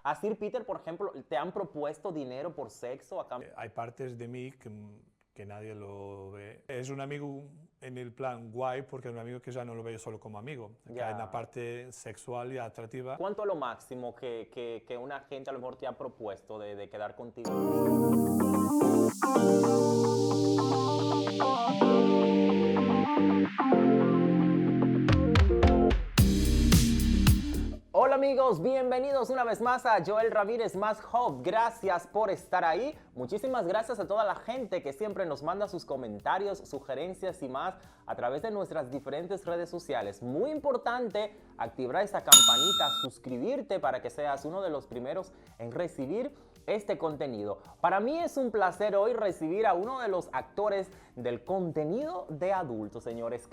A Sir Peter, por ejemplo, ¿te han propuesto dinero por sexo? Hay partes de mí que nadie lo ve. Es un amigo en el plan guay porque es un amigo que ya no lo veo solo como amigo, que hay una Ya. parte sexual y atractiva. ¿Cuánto es lo máximo que una gente a lo mejor te ha propuesto de quedar contigo? Hola amigos, bienvenidos una vez más a Joel Ramírez más Hub. Gracias por estar ahí. Muchísimas gracias a toda la gente que siempre nos manda sus comentarios, sugerencias y más a través de nuestras diferentes redes sociales. Muy importante activar esa campanita, suscribirte para que seas uno de los primeros en recibir este contenido. Para mí es un placer hoy recibir a uno de los actores del contenido de adultos, señores,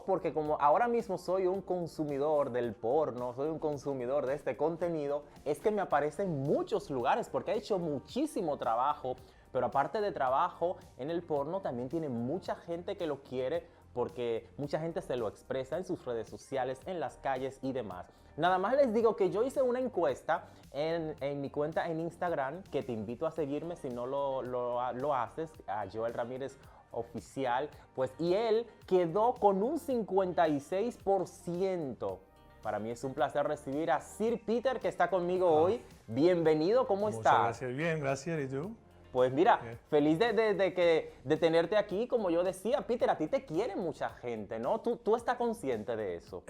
porque como ahora mismo soy un consumidor del porno, soy un consumidor de este contenido, es que me aparece en muchos lugares porque ha hecho muchísimo trabajo, pero aparte de trabajo en el porno, también tiene mucha gente que lo quiere porque mucha gente se lo expresa en sus redes sociales, en las calles y demás. Nada más les digo que yo hice una encuesta en mi cuenta en Instagram, que te invito a seguirme si no lo haces, a Joel Ramírez Oficial, pues, y él quedó con un 56%. Para mí es un placer recibir a Sir Peter, que está conmigo hoy. Bienvenido, ¿cómo Muchas estás? gracias, bien, gracias, ¿y tú? Pues mira, feliz de tenerte aquí. Como yo decía, Peter, a ti te quiere mucha gente, ¿no? Tú estás consciente de eso.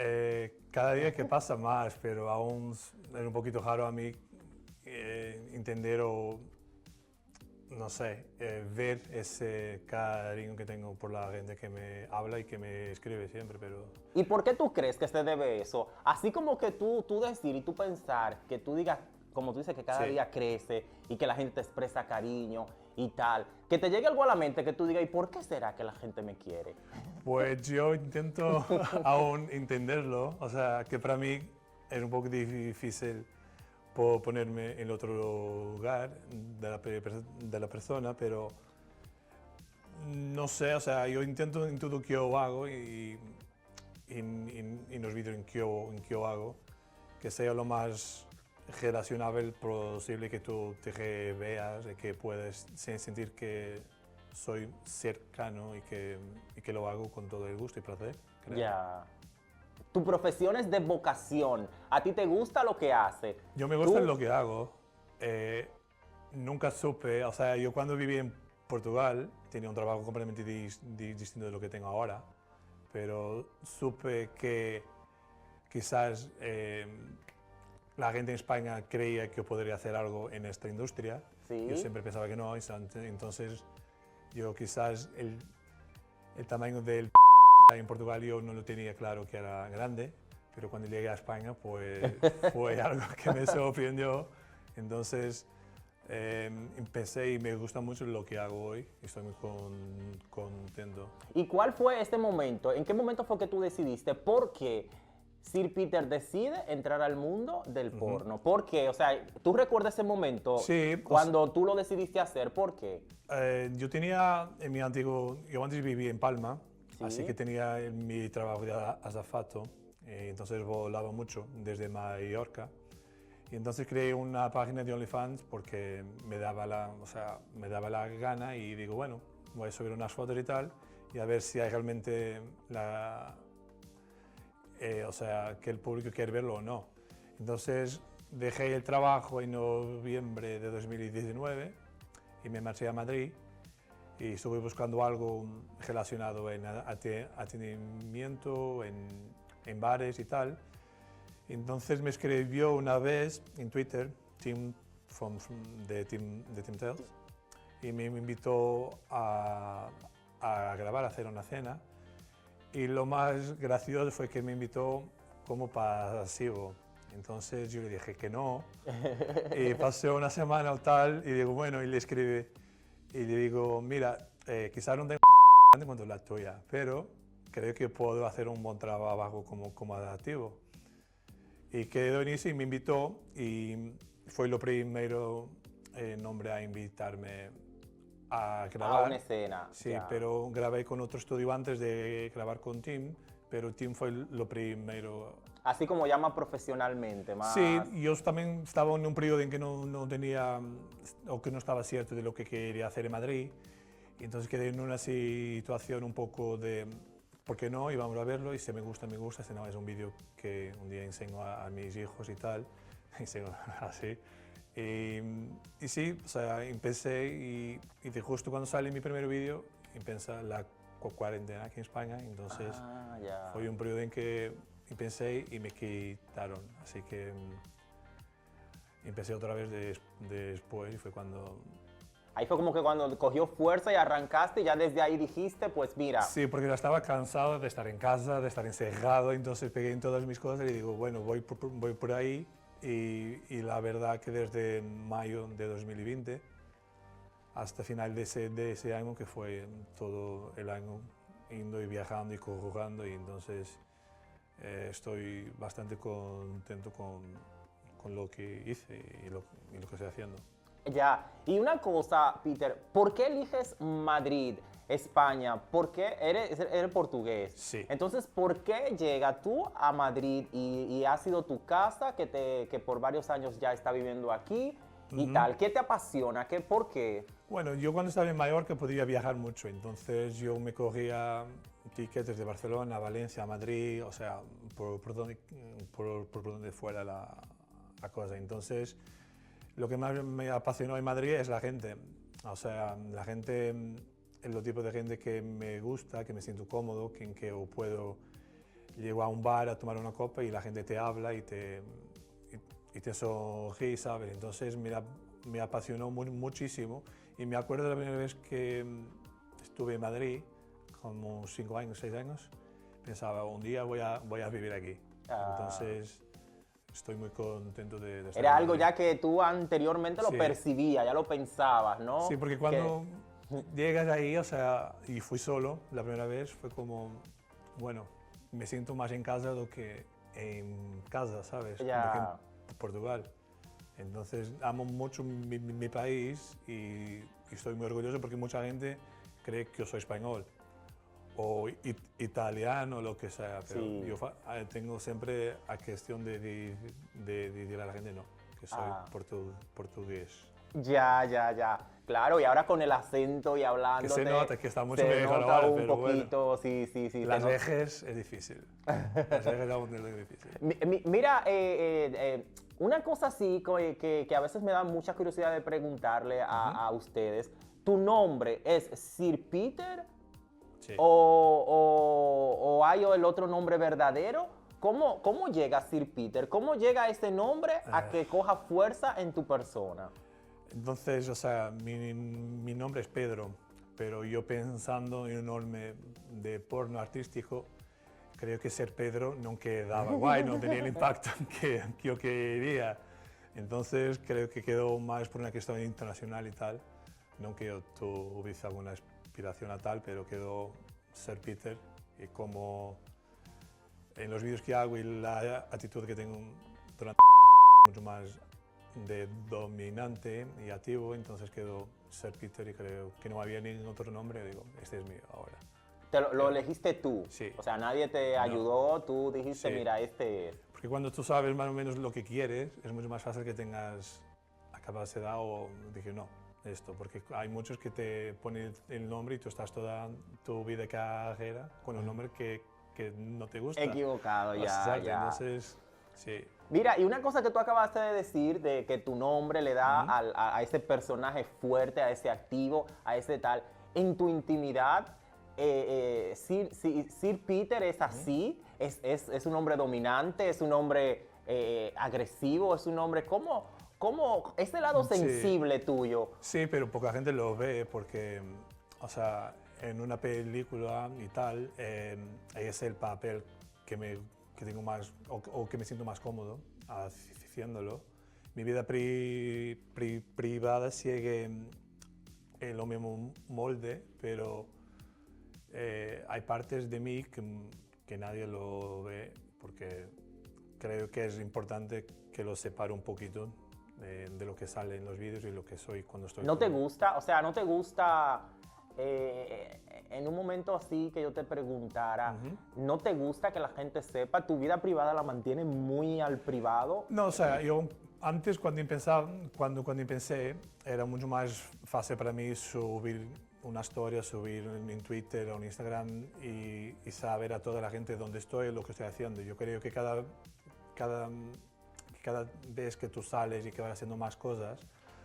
Cada día que pasa más, pero aún es un poquito raro a mí entender o, no sé, ver ese cariño que tengo por la gente que me habla y que me escribe siempre, pero... ¿Y por qué tú crees que se debe eso? Así como que tú decir y tú pensar, que tú digas, como tú dices, que cada Sí. día crece y que la gente te expresa cariño y tal, que te llegue algo a la mente que tú digas, ¿y por qué será que la gente me quiere? Pues yo intento aún entenderlo, o sea, que para mí es un poco difícil ponerme en el otro lugar de la persona, pero no sé, o sea, yo intento en todo que yo hago y en los vídeos en que yo hago, que sea lo más relacionable posible, que tú te veas y que puedas sentir que soy cercano y que lo hago con todo el gusto y placer, creo. Ya. Tu profesión es de vocación. ¿A ti te gusta lo que hace? Yo me gusta Tú- lo que hago. Nunca supe, o sea, yo cuando viví en Portugal tenía un trabajo completamente distinto de lo que tengo ahora, pero supe que quizás la gente en España creía que yo podría hacer algo en esta industria. Sí. Yo siempre pensaba que no, entonces yo quizás el tamaño del en Portugal yo no lo tenía claro que era grande, pero cuando llegué a España pues fue algo que me sorprendió. Entonces empecé y me gusta mucho lo que hago hoy y estoy muy contento. ¿Y cuál fue este momento? ¿En qué momento fue que tú decidiste? ¿Por qué Sir Peter decide entrar al mundo del porno? ¿Por qué? O sea, ¿tú recuerdas ese momento Sí, cuando tú lo decidiste hacer? ¿Por qué? Yo tenía en mi antiguo, yo antes vivía en Palma, Sí. así que tenía mi trabajo de azafato, entonces volaba mucho desde Mallorca. Y entonces creé una página de OnlyFans porque o sea, me daba la gana y digo, bueno, voy a subir unas fotos y tal y a ver si hay realmente o sea, que el público quiere verlo o no. Entonces dejé el trabajo en noviembre de 2019 y me marché a Madrid y estuve buscando algo relacionado en atendimiento, en bares y tal. Entonces me escribió una vez en Twitter, Tim de Tim Tales, y me invitó a grabar, a hacer una cena. Y lo más gracioso fue que me invitó como pasivo. Entonces yo le dije que no. Y pasó una semana o tal, y digo, bueno, y le escribí. Y le digo, mira, quizás no tengo grande cuanto la tuya, pero creo que puedo hacer un buen trabajo como adaptivo. Y quedó en eso y me invitó y fue lo primero nombre a invitarme a grabar. A una escena. Sí, Ya. pero grabé con otro estudio antes de grabar con Tim, pero Tim fue lo primero. Así como llama profesionalmente, más... Sí, yo también estaba en un periodo en que no tenía, o que no estaba cierto de lo que quería hacer en Madrid, y entonces quedé en una situación un poco de, ¿por qué no? Y vamos a verlo, y si me gusta, me gusta, si no, es un vídeo que un día enseño a mis hijos y tal, enseño así. Y sí, o sea, empecé y de justo cuando sale mi primer vídeo, empieza la cuarentena aquí en España, entonces ya. fue un periodo en que empecé y me quitaron, así que empecé otra vez después y fue cuando... Ahí fue como que cuando cogió fuerza y arrancaste y ya desde ahí dijiste, pues mira. Sí, porque ya estaba cansado de estar en casa, de estar encerrado, entonces pegué en todas mis cosas y digo, bueno, voy por ahí y la verdad que desde mayo de 2020 hasta final de ese año, que fue todo el año yendo y viajando y jugando, y entonces estoy bastante contento con lo que hice y lo que estoy haciendo. Ya, y una cosa, Peter, ¿por qué eliges Madrid, España? ¿Por qué eres portugués? Sí. Entonces, ¿por qué llegas tú a Madrid y ha sido tu casa, que por varios años ya está viviendo aquí y tal? ¿Qué te apasiona? ¿Por qué? Bueno, yo cuando estaba en Mallorca podía viajar mucho, entonces yo me cogía tickets de Barcelona a Valencia, a Madrid, o sea, por donde fuera la cosa. Entonces, lo que más me apasionó en Madrid es la gente. O sea, la gente es el tipo de gente que me gusta, que me siento cómodo, en que puedo llego a un bar a tomar una copa y la gente te habla y te sonríe, ¿sabes? Entonces me apasionó muchísimo y me acuerdo de la primera vez que estuve en Madrid, como 5 años, 6 años, pensaba, un día voy a vivir aquí. Entonces... Estoy muy contento de estar. Era algo ya que tú anteriormente lo percibías, ya lo pensabas, ¿no? Sí, porque cuando llegas ahí, o sea, y fui solo la primera vez, fue como, bueno, me siento más en casa do que en casa, ¿sabes? Ya. Do que en Portugal. Entonces, amo mucho mi país y estoy muy orgulloso porque mucha gente cree que yo soy español o italiano, lo que sea, pero Sí. yo tengo siempre la cuestión de decir a la gente no, que soy portugués. Ya. Claro, y ahora con el acento y hablando. Que se nota, que está mucho se mejor nota ahora, un pero poquito, bueno. sí. Las ejes es difícil. Las ejes es difícil. Mira, una cosa así que a veces me da mucha curiosidad de preguntarle a ustedes. ¿Tu nombre es Sir Peter? Sí. ¿O hay el otro nombre verdadero? ¿Cómo llega Sir Peter? ¿Cómo llega ese nombre a que coja fuerza en tu persona? Entonces, o sea, mi nombre es Pedro, pero yo pensando en un nombre de porno artístico, creo que ser Pedro no quedaba guay, no tenía el impacto que yo quería. Entonces, creo que quedó más por una cuestión internacional y tal. No que yo tuviese alguna inspiración a tal, pero quedó ser Peter, y como en los vídeos que hago y la actitud que tengo durante mucho más de dominante y activo, entonces quedó ser Peter y creo que no había ningún otro nombre, digo, este es mío ahora. Lo elegiste tú. Sí. O sea, nadie te ayudó, tú dijiste, Sí. mira, este es. Porque cuando tú sabes más o menos lo que quieres, es mucho más fácil que tengas la capacidad o dije, no, esto, porque hay muchos que te ponen el nombre y tú estás toda tu vida carrera con un nombre que no te gusta. Equivocado, ya. Exacto, entonces, sí. Mira, y una cosa que tú acabaste de decir, de que tu nombre le da a ese personaje fuerte, a ese activo, a ese tal, en tu intimidad, Sir Peter es así, es un hombre dominante, es un hombre agresivo, es un hombre, ¿cómo? Ese lado sensible tuyo. Sí, pero poca gente lo ve porque, o sea, en una película y tal, es el papel que tengo más, o que me siento más cómodo haciéndolo. Mi vida privada sigue en lo mismo molde, pero hay partes de mí que nadie lo ve porque creo que es importante que lo separe un poquito de lo que sale en los vídeos y lo que soy cuando estoy... ¿No te gusta? O sea, ¿no te gusta en un momento así que yo te preguntara, ¿no te gusta que la gente sepa? ¿Tu vida privada la mantiene muy al privado? No, o sea, yo antes cuando empecé, era mucho más fácil para mí subir una historia, subir en Twitter o en Instagram y saber a toda la gente dónde estoy, lo que estoy haciendo. Yo creo que cada vez que tú sales y que vas haciendo más cosas,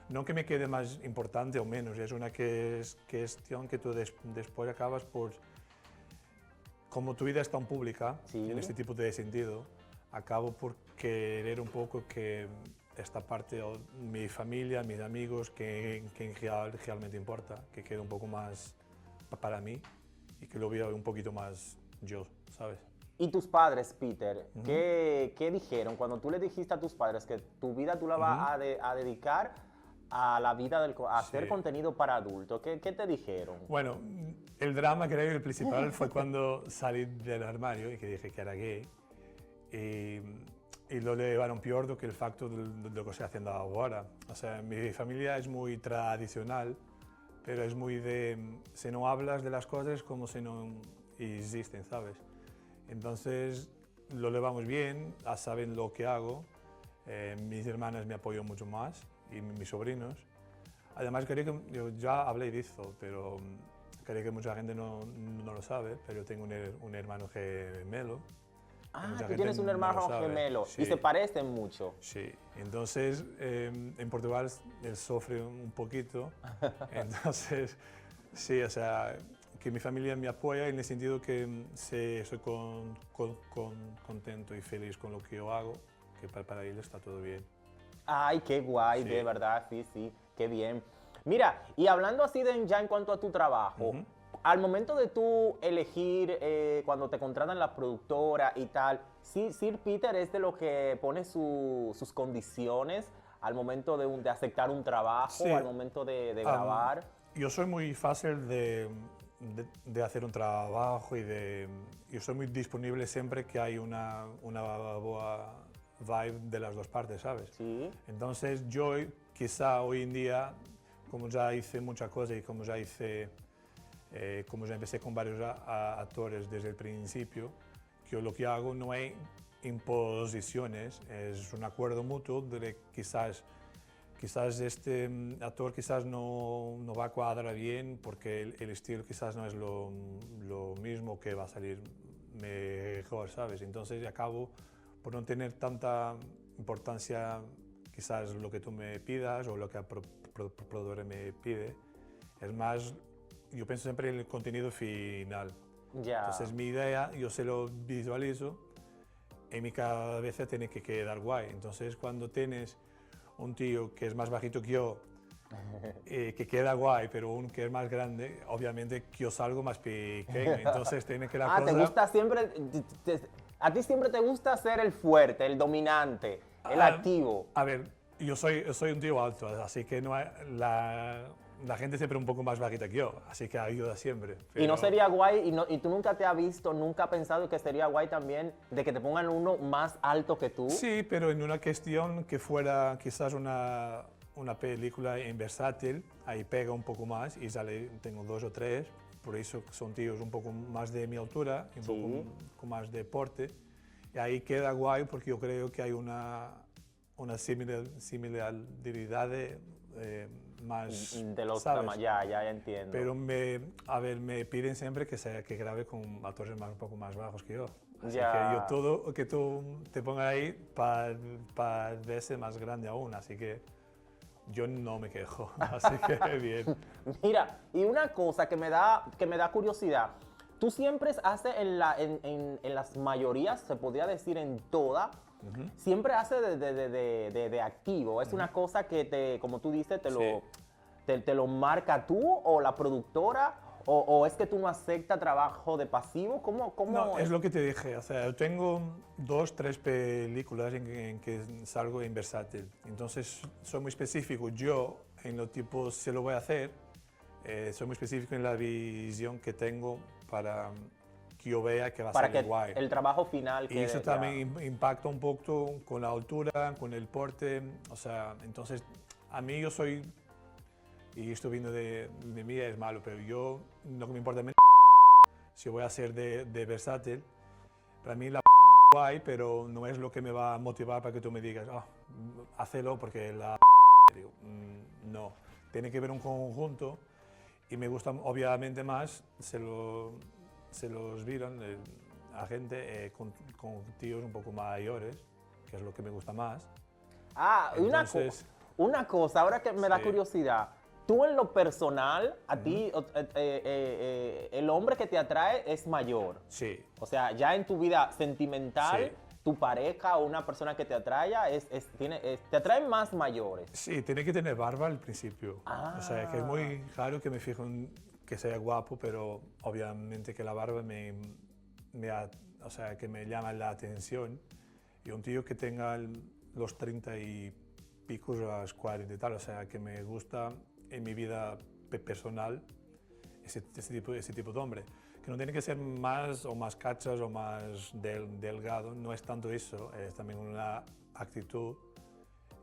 no que me quede más importante o menos, es una cuestión que tú después acabas por, como tu vida es tan pública, Sí. en este tipo de sentido, acabo por querer un poco que esta parte, o mi familia, mis amigos, que realmente importa, que quede un poco más para mí y que lo vea un poquito más yo, ¿sabes? ¿Y tus padres, Peter, qué dijeron cuando tú le dijiste a tus padres que tu vida tú la vas a dedicar a la vida a hacer Sí. contenido para adultos? ¿Qué te dijeron? Bueno, el drama creo que el principal fue cuando salí del armario y que dije que era gay. Y lo llevaron peor que el facto de lo que estoy haciendo ahora. O sea, mi familia es muy tradicional, pero es muy de, si no hablas de las cosas como si no existen, ¿sabes? Entonces, lo llevamos bien, saben lo que hago. Mis hermanas me apoyan mucho más y mis sobrinos. Además, creo que yo ya hablé de eso, pero creo que mucha gente no lo sabe, pero tengo un hermano gemelo. Ah, Mucha tú gente tienes un no hermano lo sabe. gemelo Sí. y se parecen mucho. Sí, entonces en Portugal él sufre un poquito, entonces sí, o sea, que mi familia me apoya en el sentido que estoy contento y feliz con lo que yo hago, que para ellos está todo bien. Ay, qué guay, Sí. de verdad, sí, qué bien. Mira, y hablando así ya en cuanto a tu trabajo, al momento de tú elegir cuando te contratan la productora y tal, sí, Sir Peter es de lo que pone sus condiciones al momento de aceptar un trabajo, Sí. al momento de grabar. Yo soy muy fácil de hacer un trabajo yo soy muy disponible siempre que hay una buena vibe de las dos partes, ¿sabes? Sí. Entonces yo quizá hoy en día, como ya hice muchas cosas y como ya empecé con varios actores desde el principio, que yo lo que hago no hay imposiciones, es un acuerdo mutuo de quizás este actor quizás no va a cuadrar bien porque el estilo quizás no es lo mismo que va a salir mejor, ¿sabes? Entonces acabo por no tener tanta importancia quizás lo que tú me pidas o lo que el productor me pide. Es más, yo pienso siempre en el contenido final. Ya. Entonces mi idea, yo se lo visualizo, en mi cabeza tiene que quedar guay. Entonces cuando tienes un tío que es más bajito que yo, que queda guay, pero uno que es más grande, obviamente que yo salgo más pequeño. Entonces tiene que la cosa... te gusta siempre, a ti siempre te gusta ser el fuerte, el dominante, el activo. A ver, yo soy un tío alto, así que no hay, la gente siempre un poco más bajita que yo, así que ayuda siempre. Y no sería guay, y tú nunca te has visto, nunca has pensado que sería guay también de que te pongan uno más alto que tú. Sí, pero en una cuestión que fuera quizás una película en versátil, ahí pega un poco más y tengo 2 o 3, por eso son tíos un poco más de mi altura, un poco con más deporte, y ahí queda guay porque yo creo que hay una similaridad más, De los ¿sabes? tamaños, ya entiendo. Pero me piden siempre que grabe con actores un poco más bajos que yo. Así Ya. que yo todo que tú te pongas ahí para verse más grande aún, así que yo no me quejo, así que bien. Mira, y una cosa que me da curiosidad, tú siempre haces en las mayorías, se podría decir en todas, siempre haces de activo. Es una cosa que, como tú dices, te lo marca tú o la productora, o es que tú no aceptas trabajo de pasivo. ¿Cómo No, es lo que te dije, o sea, tengo 2, 3 películas en que salgo en versátil, entonces soy muy específico. Yo, en lo tipo, se lo voy a hacer, soy muy específico en la visión que tengo para que yo vea que va a para salir que guay. el trabajo final Y quede eso ya? también impacta un poco con la altura, con el porte, o sea, entonces a mí yo soy, y esto viene de mí, es malo, pero yo lo que me importa menos si voy a ser de versátil, para mí la guay, pero no es lo que me va a motivar para que tú me digas, oh, hacelo porque la digo, no, tiene que ver un conjunto y me gusta obviamente más, se los vieron a gente con tíos un poco mayores, que es lo que me gusta más. Ah, Entonces, una cosa, ahora que me da sí. curiosidad, tú en lo personal, a ti, el hombre que te atrae es mayor. Sí, O sea, ya en tu vida sentimental, Sí. tu pareja o una persona que te atraiga, te atraen más mayores. sí, tiene que tener barba al principio. O sea, que es muy raro que me fijo en que sea guapo, pero obviamente que la barba o sea, que me llama la atención. Y un tío que tenga los 30 y picos a los 40 y tal, o sea, que me gusta en mi vida personal ese tipo de hombre. Que no tiene que ser más o más cachas o más delgado, no es tanto eso, es también una actitud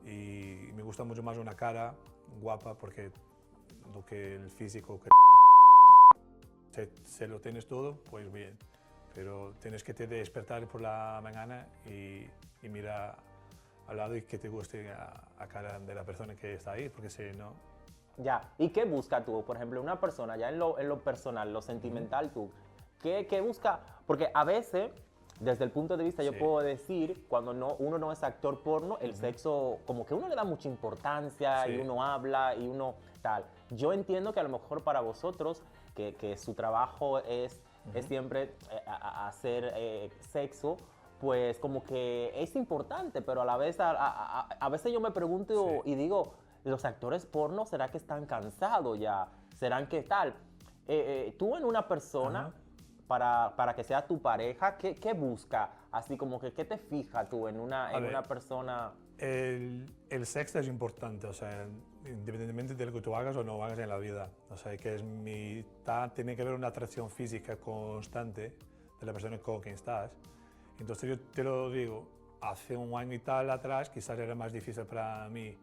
y me gusta mucho más una cara guapa porque lo que el físico, que se lo tienes todo, pues bien, pero tienes que te despertar por la mañana y mirar al lado y que te guste a cara de la persona que está ahí, porque si no... Ya, ¿y qué busca tú? Por ejemplo, una persona, ya en lo personal, lo sentimental, tú, ¿qué busca? Porque a veces, desde el punto de vista, yo Sí. puedo decir, cuando uno no es actor porno, el sexo, como que uno le da mucha importancia y Sí. uno habla y uno tal. Yo entiendo que a lo mejor para vosotros, que su trabajo es siempre hacer sexo, pues como que es importante, pero a la vez, a veces yo me pregunto Sí. y digo, los actores porno, ¿será que están cansados ya? ¿Serán que tal? Tú en una persona, para que sea tu pareja, ¿qué busca? Así como que, ¿qué te fija tú en una ver. persona? El sexo es importante, o sea, independientemente de lo que tú hagas o no hagas en la vida. O sea, que tiene que haber una atracción física constante de la persona con quien estás. Entonces yo te lo digo, hace un año y tal atrás quizás era más difícil para mí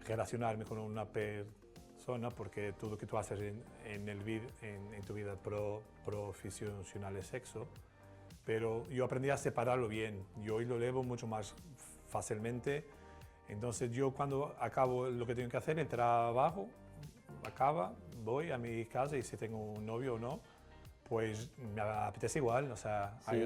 relacionarme con una persona porque todo lo que tú haces en tu vida profesional es sexo. Pero yo aprendí a separarlo bien. Yo hoy lo llevo mucho más fácilmente. Entonces yo cuando acabo lo que tengo que hacer, el trabajo, acaba, voy a mi casa y si tengo un novio o no, pues me apetece igual. O sea, Sí.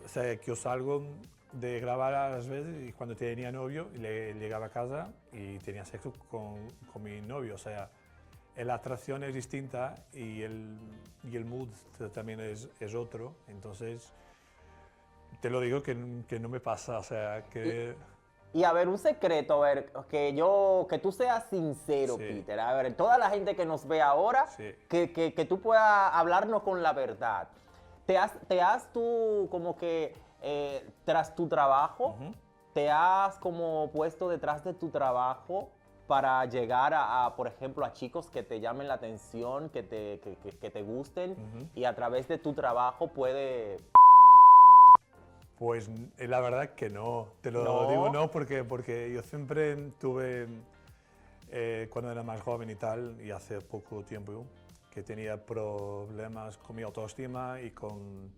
o sea, que yo salgo de grabar a las veces y cuando tenía novio llegaba a casa y tenía sexo con mi novio. O sea, la atracción es distinta y el mood también es otro. Entonces, te lo digo que no me pasa. O sea, que... Y a ver, un secreto, a ver, que tú seas sincero, Sí. Peter. A ver, toda la gente que nos ve ahora, Sí. que tú puedas hablarnos con la verdad. ¿Te has tú como que tras tu trabajo, te has como puesto detrás de tu trabajo para llegar por ejemplo, a chicos que te llamen la atención, que te gusten y a través de tu trabajo puede... Pues la verdad que no, te lo ¿No? digo no porque yo siempre tuve, cuando era más joven y tal, y hace poco tiempo, que tenía problemas con mi autoestima y con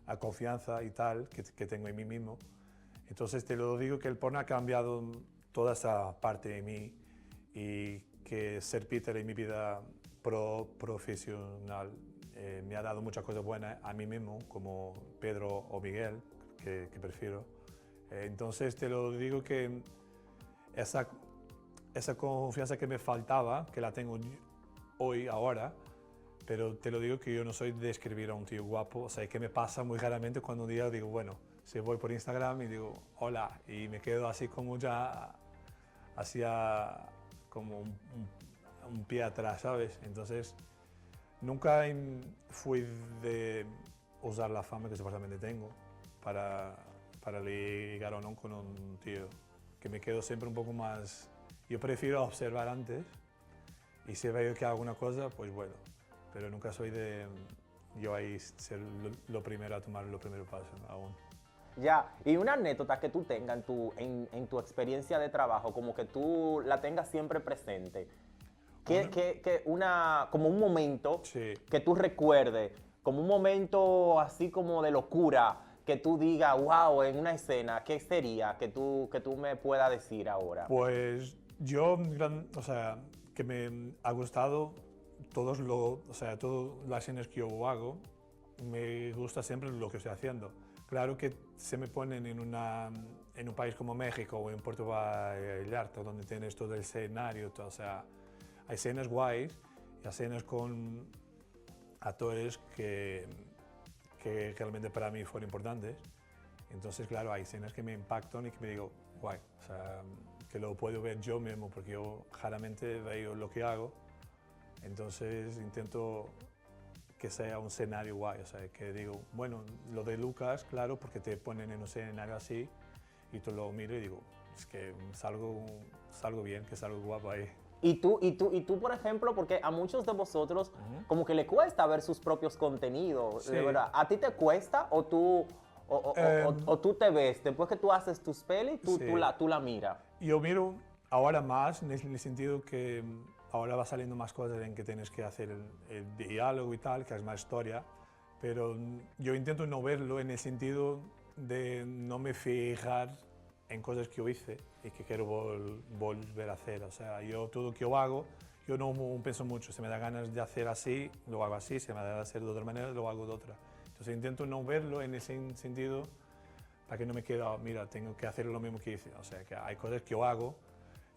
la confianza y tal que tengo en mí mismo. Entonces te lo digo que el porno ha cambiado toda esa parte de mí y que ser Peter en mi vida profesional me ha dado muchas cosas buenas a mí mismo, como Pedro o Miguel, que prefiero. Entonces te lo digo que esa confianza que me faltaba, que la tengo hoy, ahora, pero te lo digo que yo no soy de escribir a un tío guapo, o sea, que me pasa muy raramente cuando un día digo, bueno, si voy por Instagram y digo, hola, y me quedo así como ya, hacia como un pie atrás, ¿sabes? Entonces, nunca fui de usar la fama que supuestamente tengo para ligar o no con un tío, que me quedo siempre un poco más... Yo prefiero observar antes y si veo que hago una cosa, pues bueno, pero nunca soy de yo ahí ser lo primero a tomar los primeros pasos aún. Ya, y una anécdota que tú tengas en tu experiencia de trabajo, como que tú la tengas siempre presente. Como un momento Sí. que tú recuerdes, como un momento así como de locura, que tú digas, wow, en una escena, ¿qué sería que tú me puedas decir ahora? Pues yo, o sea, que me ha gustado o sea, todas las escenas que yo hago, me gusta siempre lo que estoy haciendo. Claro que se me ponen en un país como México o en Puerto Vallarta, donde tienes todo el escenario, o sea, hay escenas guays y escenas con actores que realmente para mí fueron importantes. Entonces, claro, hay escenas que me impactan y que me digo, guay, o sea, que lo puedo ver yo mismo, porque yo raramente veo lo que hago. Entonces, intento que sea un escenario guay, o sea, que digo, bueno, lo de Lucas, claro, porque te ponen en un escenario así y tú lo miro y digo, es que salgo bien, que salgo guapo ahí. Y tú, por ejemplo, porque a muchos de vosotros como que le cuesta ver sus propios contenidos, Sí. de verdad. ¿A ti te cuesta o o tú te ves, después que tú haces tus pelis, Sí. tú la miras? Yo miro ahora más en el sentido que ahora va saliendo más cosas en que tienes que hacer el diálogo y tal, que es más historia, pero yo intento no verlo en el sentido de no me fijar en cosas que yo hice y que quiero volver a hacer. O sea, yo todo lo que yo hago, yo no pienso mucho. Si me da ganas de hacer así, lo hago así. Si me da ganas de hacer de otra manera, lo hago de otra. Entonces intento no verlo en ese sentido para que no me quede, "Oh, mira, tengo que hacer lo mismo que hice". O sea, que hay cosas que yo hago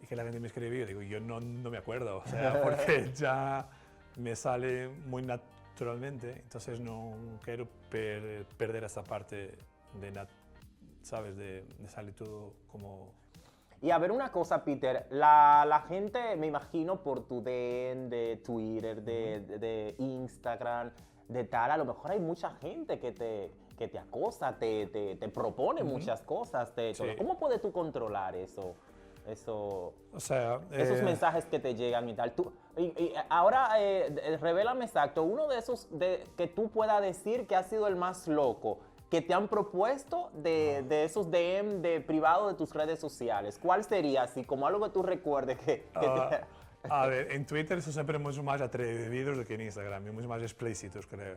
y que la gente me escribe y yo digo, yo no me acuerdo. O sea, porque ya me sale muy naturalmente. Entonces no quiero perder esa parte de ¿sabes? De salir todo como... Y a ver una cosa, Peter, la gente, me imagino, por tu DM, de Twitter, de Instagram, de tal, a lo mejor hay mucha gente que te acosa, te propone muchas cosas, Sí. ¿Cómo puedes tú controlar eso? Eso, O sea, esos mensajes que te llegan y tal. Y ahora, revélame exacto, uno de esos que tú puedas decir que ha sido el más loco, que te han propuesto de esos DM de privado de tus redes sociales. ¿Cuál sería así, como algo que tú recuerdes a ver, en Twitter son siempre mucho más atrevidos que en Instagram, y mucho más explícitos, creo.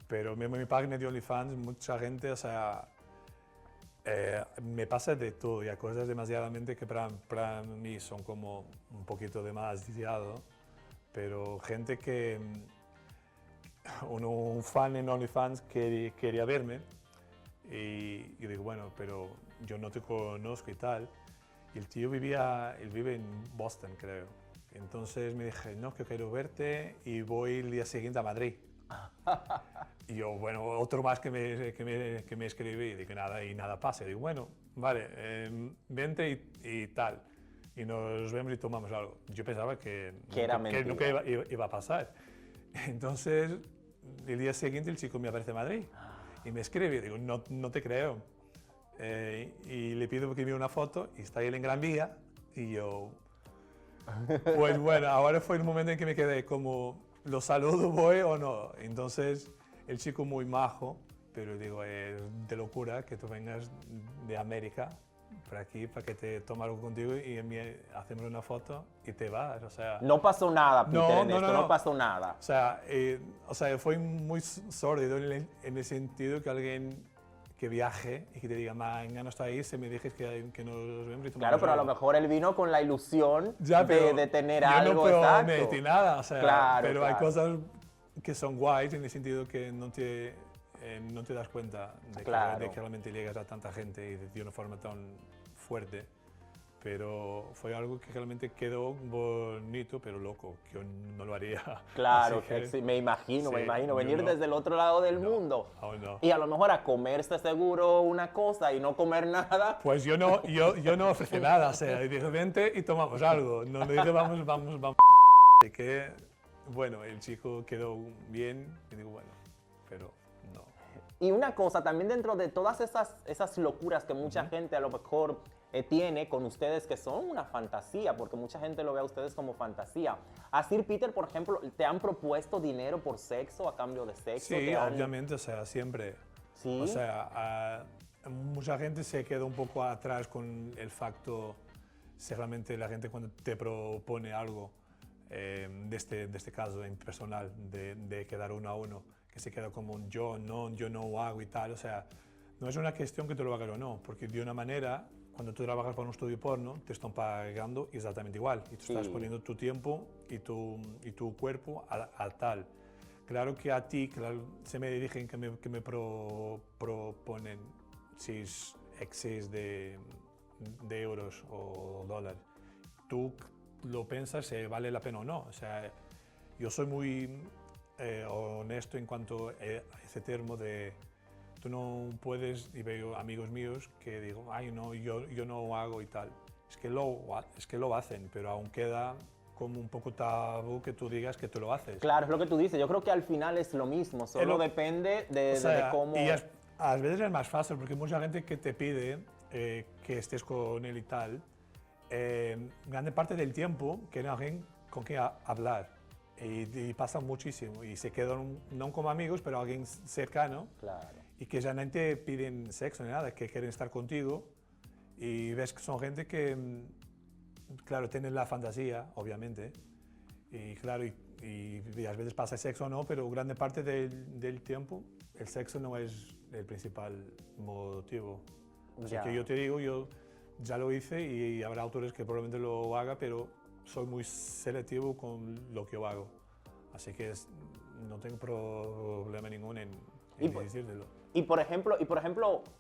Pero mismo en mi página de OnlyFans, mucha gente, o sea, me pasa de todo, y hay cosas demasiadamente que para mí son como un poquito demasiado, pero gente que, un fan en OnlyFans quería verme, y yo digo, bueno, pero yo no te conozco y tal, y el tío él vive en Boston, creo. Entonces me dije, no, que quiero verte y voy el día siguiente a Madrid. Y yo, bueno, otro más que me escribí, y dije, nada, y nada pasa. Y digo, bueno, vale, vente y tal. Y nos vemos y tomamos algo. Yo pensaba que era que mentira. nunca iba a pasar. Entonces, el día siguiente el chico me aparece en Madrid y me escribe, y digo, no te creo. Y le pido que me envíe una foto y está él en Gran Vía y yo... Pues bueno, ahora fue el momento en que me quedé como, ¿lo saludo, voy o no? Entonces, el chico muy majo, pero digo, es de locura que tú vengas de América por aquí para que te tome algo contigo y hacemos una foto y te vas, o sea... No pasó nada, Peter, No, en no, esto, no, no no. pasó nada. O sea, fue muy sórdido en el sentido que alguien que viaje y que te diga, mañana está ahí, se me dejes que nos vemos y tomamos Claro, pero a lo algo". mejor él vino con la ilusión Ya, pero de tener yo algo no puedo exacto. meter nada, o sea, Claro, pero hay claro. cosas que son guays en el sentido que no te das cuenta Claro. de que realmente llegas a tanta gente y de una forma tan fuerte. Pero fue algo que realmente quedó bonito, pero loco, que yo no lo haría. Claro, Así que, sí, me imagino, sí, yo venir no. desde el otro lado del No, mundo. aún no. Y a lo mejor a comerse seguro una cosa y no comer nada. Pues yo no ofrecí nada, o sea, dije, vente y tomamos algo. No le dije, vamos. Así que, bueno, el chico quedó bien y digo, bueno, pero no. Y una cosa, también dentro de todas esas locuras que mucha gente a lo mejor tiene con ustedes, que son una fantasía, porque mucha gente lo ve a ustedes como fantasía. A Sir Peter, por ejemplo, ¿te han propuesto dinero por sexo, a cambio de sexo? Sí, obviamente, o sea, siempre. ¿Sí? O sea, mucha gente se queda un poco atrás con el facto, si realmente la gente cuando te propone algo, de este caso en personal, de quedar uno a uno, que que se queda como un yo no hago y tal. O sea, no es una cuestión que tú lo hagas o no, porque de una manera, cuando tú trabajas para un estudio porno, te están pagando exactamente igual. Y tú estás poniendo tu tiempo y tu cuerpo a tal. Claro que a ti, claro, se me dirigen que me proponen si es exceso de euros o dólares. Tú lo piensas si vale la pena o no. O sea, yo soy muy honesto en cuanto a ese termo de tú no puedes, y veo amigos míos que digo, ay no, yo no hago y tal. Es que lo hacen, pero aún queda como un poco tabú que tú digas que tú lo haces. Claro, es lo que tú dices. Yo creo que al final es lo mismo, solo depende de cómo... Y a veces es más fácil porque mucha gente que te pide que estés con él y tal, grande parte del tiempo quieren alguien con quien hablar. Y pasa muchísimo. Y se quedan no como amigos, pero alguien cercano. Claro. Y que ya no te piden sexo ni nada, que quieren estar contigo. Y ves que son gente que, claro, tienen la fantasía, obviamente. Y claro, y a veces pasa sexo o no, pero grande parte del tiempo el sexo no es el principal motivo. Así que yo te digo, yo ya lo hice y habrá autores que probablemente lo haga, pero soy muy selectivo con lo que yo hago. Así que no tengo problema ninguno en decírtelo. Y por ejemplo,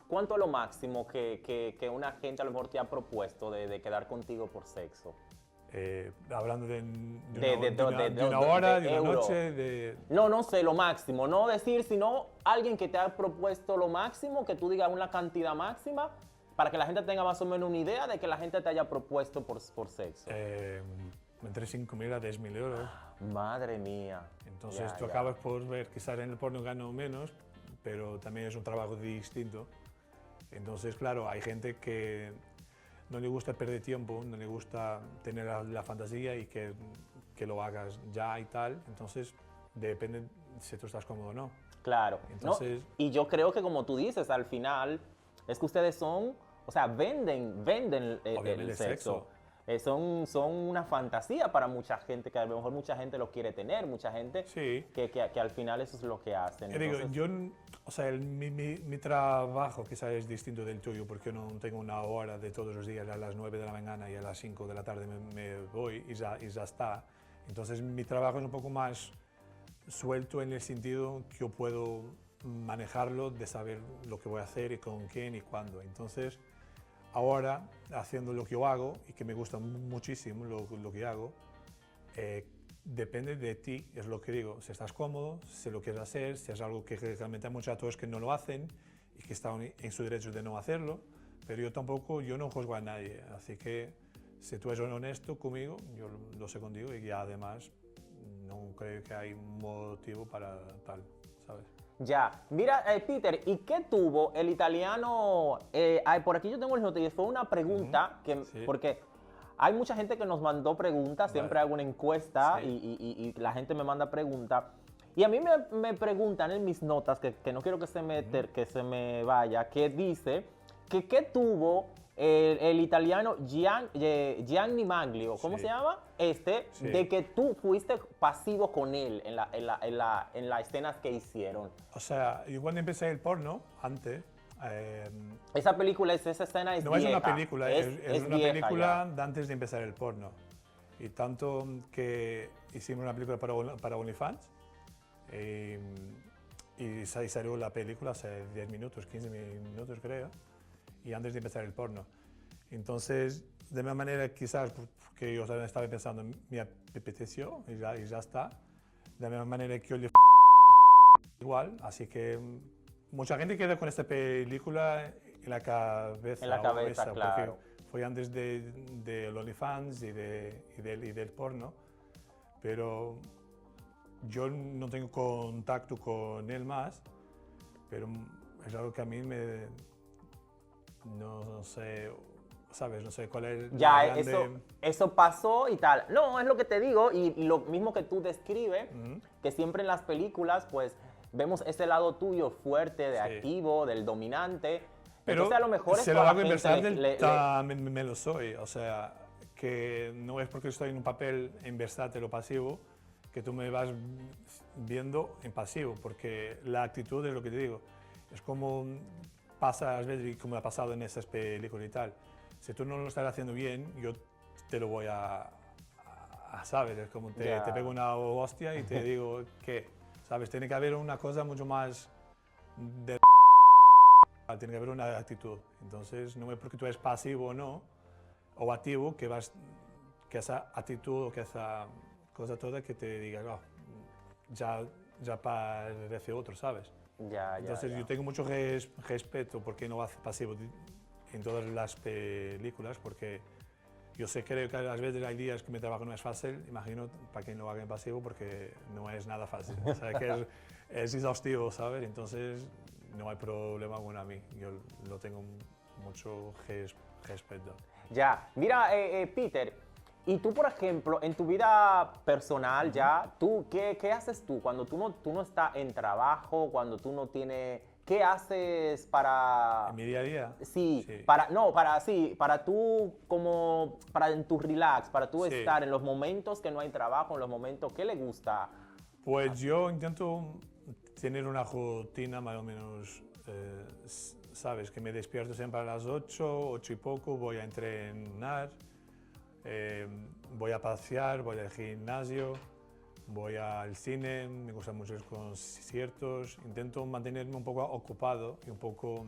¿cuánto es lo máximo que una gente a lo mejor te ha propuesto de quedar contigo por sexo? Hablando de una hora, de una noche, No sé, lo máximo. No decir, sino alguien que te ha propuesto lo máximo, que tú digas una cantidad máxima, para que la gente tenga más o menos una idea de que la gente te haya propuesto por sexo. Entre 5.000 a 10.000 euros. Madre mía. Entonces tú acabas por ver, quizás en el porno gano menos, pero también es un trabajo distinto. Entonces, claro, hay gente que no le gusta perder tiempo, no le gusta tener la fantasía y que lo hagas ya y tal. Entonces, depende si tú estás cómodo o no. Claro. Entonces, y yo creo que, como tú dices, al final, es que ustedes son, o sea, venden el sexo. Son una fantasía para mucha gente, que a lo mejor mucha gente lo quiere tener, mucha gente que al final eso es lo que hacen. Entonces, mi trabajo quizás es distinto del tuyo, porque yo no tengo una hora de todos los días a las 9 de la mañana y a las 5 de la tarde me voy y ya está. Entonces mi trabajo es un poco más suelto en el sentido que yo puedo manejarlo, de saber lo que voy a hacer y con quién y cuándo. Entonces, ahora, haciendo lo que yo hago, y que me gusta muchísimo lo que hago, depende de ti, es lo que digo. Si estás cómodo, si lo quieres hacer, si es algo que realmente hay muchos actores que no lo hacen y que están en su derecho de no hacerlo, pero yo no juzgo a nadie. Así que si tú eres honesto conmigo, yo lo sé contigo y además no creo que hay motivo para tal, ¿sabes? Ya, mira, Peter, ¿y qué tuvo el italiano? Por aquí yo tengo el noticias, fue una pregunta, porque hay mucha gente que nos mandó preguntas, siempre hago una encuesta y la gente me manda preguntas. Y a mí me preguntan en mis notas, que no quiero que se me vaya, que dice que qué tuvo el italiano Gianni Maglio, ¿cómo se llama? De que tú fuiste pasivo con él en las escenas que hicieron. O sea, yo cuando empecé el porno, antes... esa escena es no vieja. Es una película, es una película ya. de antes de empezar el porno. Y tanto que hicimos una película para OnlyFans y salió la película hace 10 minutos, 15 minutos creo, y antes de empezar el porno. Entonces, de una manera quizás, porque yo también estaba pensando, me apeteció y ya está. De la misma manera que yo le igual, así que mucha gente queda con esta película en la cabeza. En la cabeza, claro. Fue antes de OnlyFans y del porno, pero yo no tengo contacto con él más, pero es algo que a mí no sé, ¿sabes? No sé cuál es ya, la grande... eso pasó y tal. No, es lo que te digo y lo mismo que tú describes, que siempre en las películas, pues, vemos ese lado tuyo fuerte, de activo, del dominante. Pero entonces, a lo mejor si lo hago en verdad, me lo soy. O sea, que no es porque estoy en un papel en versátil o pasivo que tú me vas viendo en pasivo, porque la actitud es lo que te digo. Es como pasa a veces, y como ha pasado en esas películas y tal. Si tú no lo estás haciendo bien, yo te lo voy ¿sabes? Es como te pego una hostia y te digo que, ¿sabes? Tiene que haber una cosa mucho más de... Tiene que haber una actitud. Entonces, no es porque tú eres pasivo o no, o activo, que esa actitud o que esa cosa toda que te diga, "Oh, ya parece otro", ¿sabes? Entonces, yo tengo mucho respeto porque no hace pasivo en todas las películas, porque yo sé, creo que a veces hay días que mi trabajo no es fácil, imagino para quien lo haga en pasivo, porque no es nada fácil. O sea, que es exhaustivo, ¿sabes? Entonces, no hay problema con a mí. Yo lo tengo mucho respeto. Ya, mira, Peter, y tú, por ejemplo, en tu vida personal, ¿qué haces tú cuando tú no estás en trabajo, cuando tú no tienes... ¿Qué haces para...? ¿En mi día a día? Sí, Sí. para tú, como, para en tu relax, para tú Sí. estar en los momentos que no hay trabajo, en los momentos que le gusta. Pues yo intento tener una rutina más o menos, sabes, que me despierto siempre a las 8 y poco, voy a entrenar, voy a pasear, voy al gimnasio, voy al cine, me gustan mucho los conciertos, intento mantenerme un poco ocupado y un poco,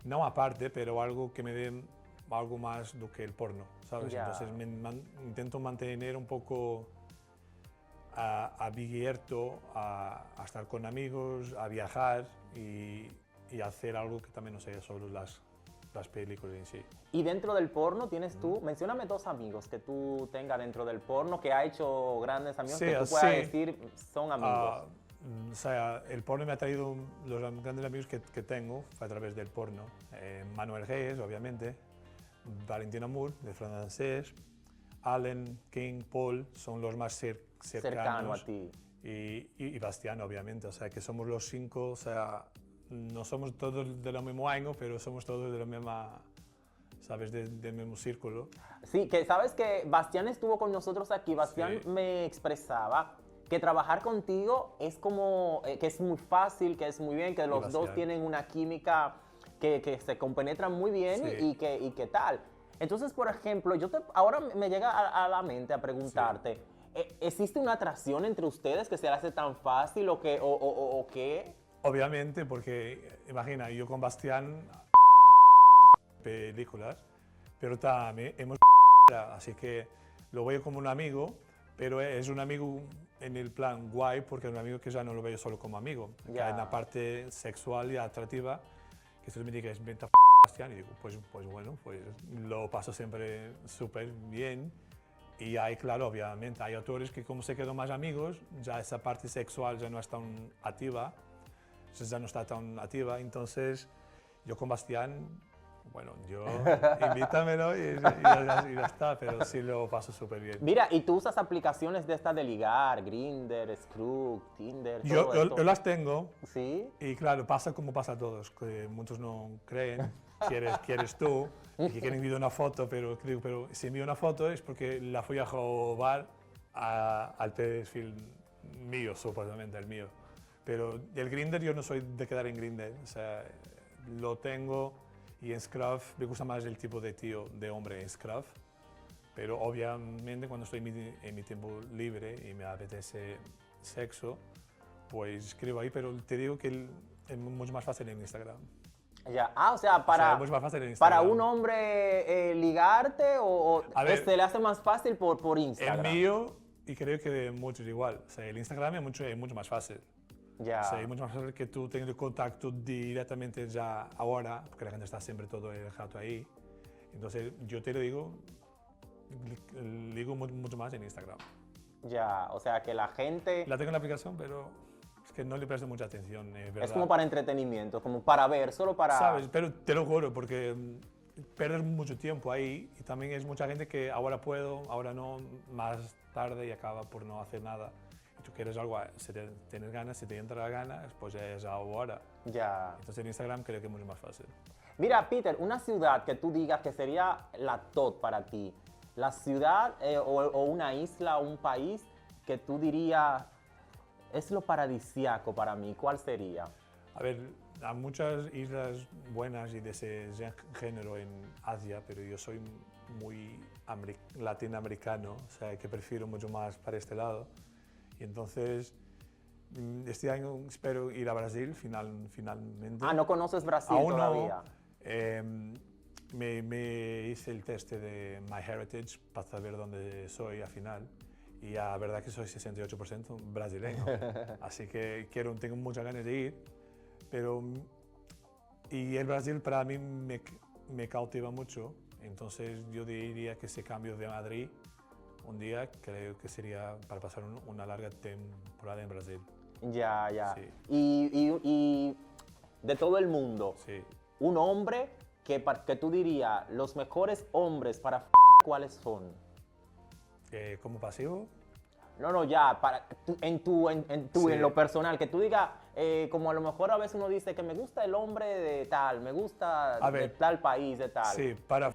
no aparte, pero algo que me dé algo más do que el porno, ¿sabes? Ya. Entonces intento mantener un poco abierto a estar con amigos, a viajar y hacer algo que también no sea solo las películas en sí. Y dentro del porno tienes tú, mencióname 2 amigos que tú tengas dentro del porno, que ha hecho grandes amigos, Sí, que tú sí. puedas decir son amigos. O sea, el porno me ha traído los grandes amigos que tengo a través del porno. Manuel Reyes, obviamente, Valentina Moore, de francés, Allen, King, Paul, son los más Cercano a ti. Y Bastián, obviamente. O sea, que somos los 5, o sea, no somos todos del mismo año, pero somos todos de la misma, ¿sabes? Del mismo círculo. Sí, que sabes que Bastián estuvo con nosotros aquí. Bastián Sí. me expresaba que trabajar contigo es como, que es muy fácil, que es muy bien, que los dos Bastián. tienen una química que se compenetran muy bien Sí. y que tal. Entonces, por ejemplo, ahora me llega a la mente a preguntarte, ¿existe una atracción entre ustedes que se hace tan fácil o qué? Obviamente, porque imagina, yo con Bastián películas, pero también hemos así que lo veo como un amigo, pero es un amigo en el plan guay, porque es un amigo que ya no lo veo solo como amigo, que Ya. hay una parte sexual y atractiva, que se me dice que es venta Bastián, y digo, pues bueno, pues lo paso siempre súper bien. Y hay, claro, obviamente, hay autores que como se quedan más amigos, ya esa parte sexual ya no es tan activa, entonces yo con Bastián, bueno, yo invítamelo y ya está, pero sí lo paso súper bien. Mira, ¿y tú usas aplicaciones de estas de ligar, Grindr, Scrooge, Tinder, todo Yo esto? las tengo ¿Sí? y claro, pasa como pasa a todos, que muchos no creen, quieres tú, y que quieren enviar una foto, pero si envío una foto es porque la fui a robar al perfil mío, supuestamente, el mío. Pero el Grindr yo no soy de quedar en Grindr, o sea, lo tengo y en Scruff me gusta más el tipo de tío, de hombre en Scruff, pero obviamente cuando estoy en mi tiempo libre y me apetece sexo, pues escribo ahí, pero te digo que es mucho más fácil en Instagram. Ya. Ah, o sea, para, es mucho más fácil en para Instagram. un hombre ligarte o A ver, se le hace más fácil por El Instagram. mío, y creo que de muchos igual, o sea, el Instagram es mucho más fácil. Ya. O sea, es mucho más fácil que tú tengas el contacto directamente ya ahora, porque la gente está siempre todo el rato ahí. Entonces, yo te lo digo mucho más en Instagram. Ya, o sea, que la gente La tengo en la aplicación, pero es que no le presto mucha atención, es verdad. es como para entretenimiento, como para ver, solo para... ¿Sabes? Pero te lo juro, porque pierdes mucho tiempo ahí y también es mucha gente que ahora puedo, ahora no, más tarde y acaba por no hacer nada. Y tú quieres algo, si tienes ganas, si te entra la gana, pues es ahora. Ya. Entonces en Instagram creo que es mucho más fácil. Mira, Peter, una ciudad que tú digas que sería la top para ti, la ciudad o una isla o un país que tú dirías es lo paradisíaco para mí? ¿Cuál sería? A ver, hay muchas islas buenas y de ese género en Asia, pero yo soy muy latinoamericano, o sea, que prefiero mucho más para este lado. Y entonces, este año espero ir a Brasil finalmente. Ah, ¿no conoces Brasil Aún todavía? no. Me hice el test de MyHeritage para saber dónde soy al final. Y la verdad que soy 68% brasileño. Así que tengo muchas ganas de ir. Y el Brasil para mí me cautiva mucho. Entonces yo diría que ese cambio de Madrid un día creo que sería para pasar una larga temporada en Brasil. Ya, ya. Sí. Y de todo el mundo, Sí. un hombre que tú dirías, los mejores hombres para ¿cuáles son? Como pasivo, No, no, ya, Sí. en lo personal, que tú digas, como a lo mejor a veces uno dice que me gusta el hombre de tal, me gusta A de ver, tal país, de tal. sí, para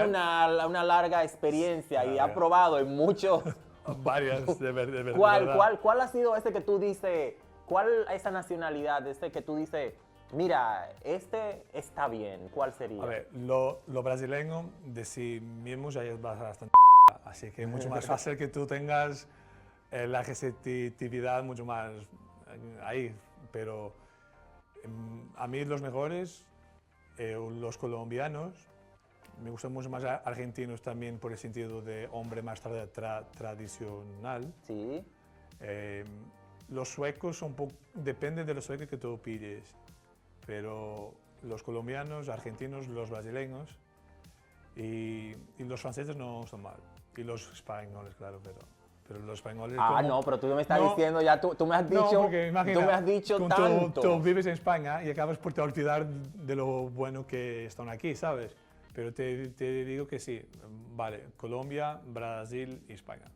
Una larga experiencia y A ha ver. probado en muchos. varias de ¿Cuál, verdad. cuál ha sido ese que tú dices, cuál esa nacionalidad, ese que tú dices, mira, este está bien, ¿cuál sería? A ver, lo brasileño de sí mismo ya es bastante así que es mucho más fácil que tú tengas la receptividad mucho más ahí, pero a mí los mejores, los colombianos, me gustan mucho más argentinos también por el sentido de hombre más tradicional. Sí. Los suecos son depende de los suecos que tú pilles, pero los colombianos, argentinos, los brasileños y los franceses no son mal. Y los españoles, claro, pero los españoles... Ah, como- no, pero tú me estás No, diciendo ya, tú me has no, dicho, porque imagina, tú me has dicho tú tanto. vives en España y acabas por te olvidar de lo bueno que están aquí, ¿sabes? Pero te digo que sí, vale, Colombia, Brasil y España.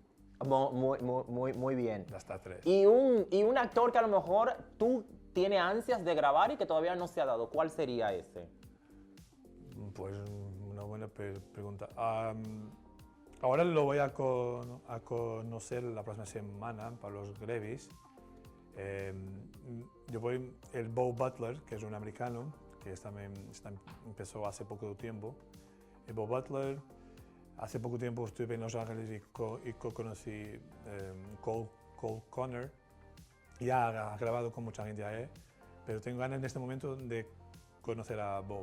Muy bien. Hasta tres. Y un actor que a lo mejor tú tienes ansias de grabar y que todavía no se ha dado, ¿cuál sería ese? Pues una buena pregunta. Ahora lo voy a conocer la próxima semana para los Grammys. El Bo Butler, que es un americano, que empezó hace poco tiempo. El Bo Butler, hace poco tiempo estuve en Los Ángeles y conocí Cole Connor. Ya ha grabado con mucha gente ahí, pero tengo ganas en este momento de conocer a Bo.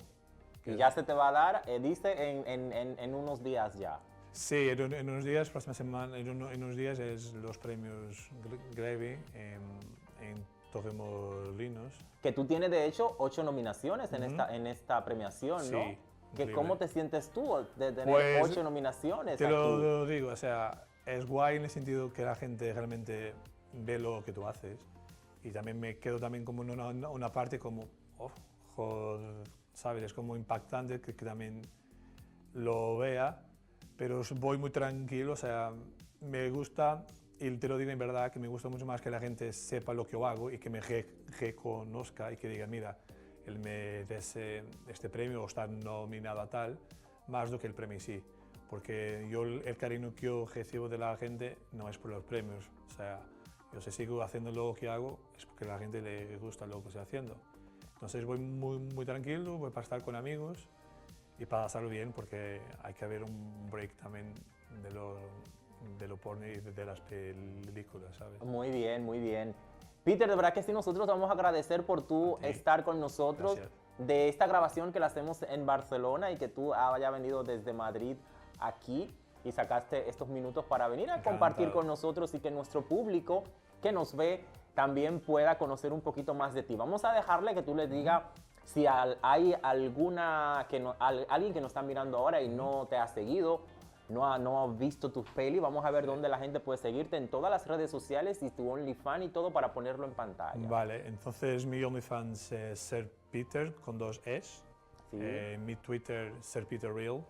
Y ya se te va a dar, dice, en unos días ya. Sí, en unos días, próxima semana, en unos días es los premios Grammy en Torremolinos. Que tú tienes, de hecho, 8 nominaciones en, Ujú. en esta premiación, Sí, ¿no? increíble. ¿Cómo te sientes tú de tener Pues, 8 nominaciones Te aquí? lo digo, o sea, es guay en el sentido que la gente realmente ve lo que tú haces y también me quedo también como en una parte como, oh, joder, ¿sabes? Es como impactante que también lo vea, pero voy muy tranquilo, o sea, me gusta, y te lo digo en verdad, que me gusta mucho más que la gente sepa lo que yo hago y que me reconozca y que diga, mira, él merece este premio o está nominado a tal, más do que el premio en sí. Porque yo el cariño que yo recibo de la gente no es por los premios, o sea, yo si sigo haciendo lo que hago es porque a la gente le gusta lo que estoy haciendo. Entonces voy muy tranquilo, voy para estar con amigos y para pasarlo bien porque hay que haber un break también de lo porno y de las películas, ¿sabes? Muy bien, muy bien. Peter, de verdad que sí, nosotros te vamos a agradecer por tú A ti. estar con nosotros Gracias. de esta grabación que la hacemos en Barcelona y que tú hayas venido desde Madrid aquí y sacaste estos minutos para venir a compartir Encantado. con nosotros y que nuestro público que nos ve también pueda conocer un poquito más de ti. Vamos a dejarle que tú le digas si hay alguna alguien que nos está mirando ahora y no te ha seguido, no ha visto tus pelis, vamos a ver dónde la gente puede seguirte en todas las redes sociales y tu OnlyFans y todo para ponerlo en pantalla. Vale, entonces mi OnlyFans es Ser Peter con 2 Es, Sí. mi Twitter Ser Peter Real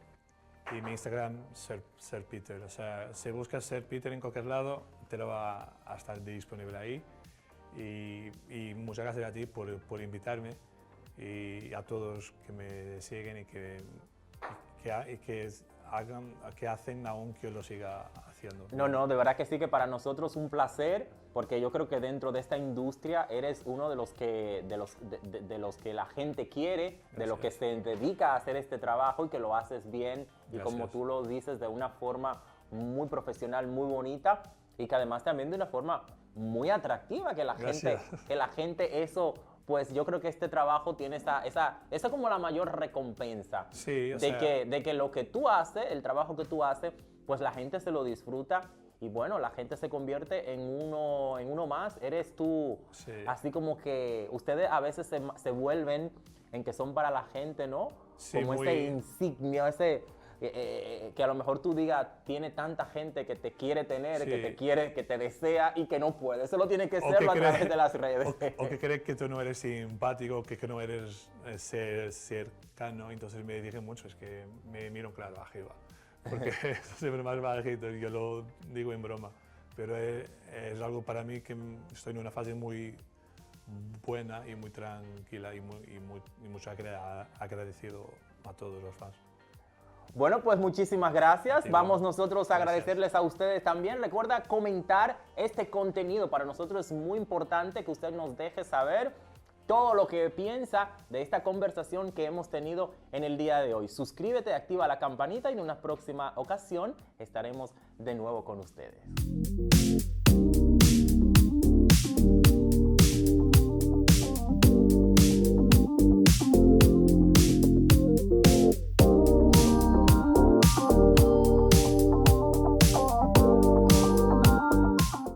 y mi Instagram Ser Peter. O sea, si buscas Ser Peter en cualquier lado, te lo va a estar disponible ahí. Y muchas gracias a ti por invitarme y a todos que me siguen y que que hacen aún que yo lo siga haciendo. No, de verdad que sí, que para nosotros un placer, porque yo creo que dentro de esta industria eres uno de los que, de los que la gente quiere, de los que se dedica a hacer este trabajo y que lo haces bien y como tú lo dices, de una forma muy profesional, muy bonita y que además también de una forma muy atractiva, que la gente eso, pues yo creo que este trabajo tiene esa como la mayor recompensa. Sí, de que lo que tú haces, el trabajo que tú haces, pues la gente se lo disfruta y bueno, la gente se convierte en uno más. Eres tú, así como que ustedes a veces se vuelven en que son para la gente, ¿no? Sí, como ese insignia, que a lo mejor tú digas, tiene tanta gente que te quiere tener, que te quiere, que te desea y que no puede. Eso lo tiene que serlo a través de las redes. O que cree que tú no eres simpático, que no eres cercano. Entonces me dije mucho, es que me miro claro arriba. Porque siempre más bajito y yo lo digo en broma. Pero es algo para mí que estoy en una fase muy buena y muy tranquila y mucho agradecido a todos los fans. Bueno, pues muchísimas gracias. Vamos nosotros a agradecerles a ustedes también. Recuerda comentar este contenido. Para nosotros es muy importante que usted nos deje saber todo lo que piensa de esta conversación que hemos tenido en el día de hoy. Suscríbete, activa la campanita y en una próxima ocasión estaremos de nuevo con ustedes.